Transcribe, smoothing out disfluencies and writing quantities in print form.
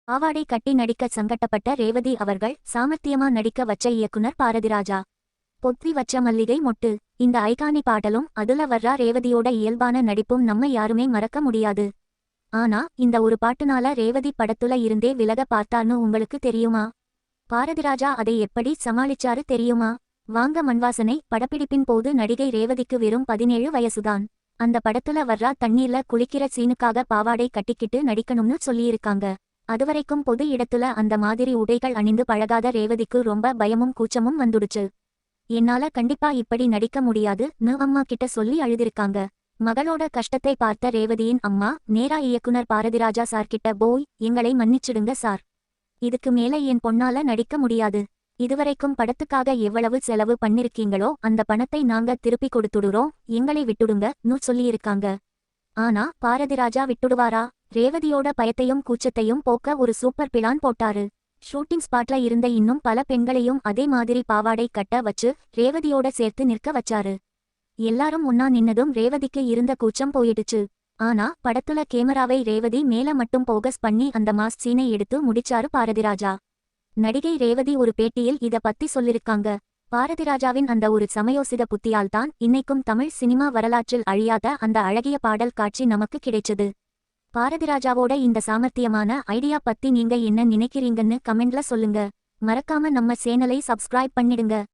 பாவாடை கட்டி நடிக்க சங்கட்டப்பட்ட ரேவதி அவர்கள் சாமர்த்தியமா நடிக்க வச்ச இயக்குனர் பாரதிராஜா. பொத்தி வச்ச மல்லிகை மொட்டு. இந்த ஐகானி பாடலும் அதுல வர்றா ரேவதியோட இயல்பான நடிப்பும் நம்ம யாருமே மறக்க முடியாது. ஆனா இந்த ஒரு பாட்டுனால ரேவதி படத்துல இருந்தே விலக பார்த்தான்னு உங்களுக்கு தெரியுமா? பாரதிராஜா அதை எப்படி சமாளிச்சாரு தெரியுமா? வாங்க மண்வாசனை படப்பிடிப்பின் போது நடிகை ரேவதிக்கு வெறும் 17 வயசுதான். அந்த படத்துல வர்றா தண்ணீர்ல குளிக்கிற சீனுக்காக பாவாடை கட்டிக்கிட்டு நடிக்கணும்னு சொல்லியிருக்காங்க. அதுவரைக்கும் பொது இடத்துல அந்த மாதிரி உடைகள் அணிந்து பழகாத ரேவதிக்கு ரொம்ப பயமும் கூச்சமும் வந்துடுச்சு. என்னால கண்டிப்பா இப்படி நடிக்க முடியாதுன்னு அம்மா கிட்ட சொல்லி அழுதிருக்காங்க. மகளோட கஷ்டத்தை பார்த்த ரேவதியின் அம்மா நேரா இயக்குனர் பாரதிராஜா சார் கிட்ட போய், எங்களை மன்னிச்சிடுங்க சார். இதுக்கு மேல என் பொண்ணால நடிக்க முடியாது. இதுவரைக்கும் படத்துக்காக எவ்வளவு செலவு பண்ணிருக்கீங்களோ அந்த பணத்தை நாங்க திருப்பி கொடுத்துடுறோம், எங்களை விட்டுடுங்கன்னு சொல்லியிருக்காங்க. ஆனா பாரதிராஜா விட்டுடுவாரா? ரேவதியோட பயத்தையும் கூச்சத்தையும் போக்க ஒரு சூப்பர் பிளான் போட்டாரு. ஷூட்டிங் ஸ்பாட்ல இருந்த இன்னும் பல பெண்களையும் அதே மாதிரி பாவாடை கட்ட வச்சு ரேவதியோட சேர்த்து நிற்க வச்சாரு. எல்லாரும் ஒன்னா நின்னதும் ரேவதிக்கு இருந்த கூச்சம் போயிடுச்சு. ஆனா படத்துல கேமராவை ரேவதி மேல மட்டும் போகஸ் பண்ணி அந்த மாஸ் சீனை எடுத்து முடிச்சாரு பாரதிராஜா. நடிகை ரேவதி ஒரு பேட்டியில் இத பத்தி சொல்லிருக்காங்க. பாரதிராஜாவின் அந்த ஒரு சமயோசித புத்தியால்தான் இன்னைக்கும் தமிழ் சினிமா வரலாற்றில் அழியாத அந்த அழகிய பாடல் காட்சி நமக்கு கிடைச்சது. பாரதிராஜாவோட இந்த சாமர்த்தியமான ஐடியா பத்தி நீங்க என்ன நினைக்கிறீங்கன்னு கமெண்ட்ல சொல்லுங்க. மறக்காம நம்ம சேனலை சப்ஸ்கிரைப் பண்ணிடுங்க.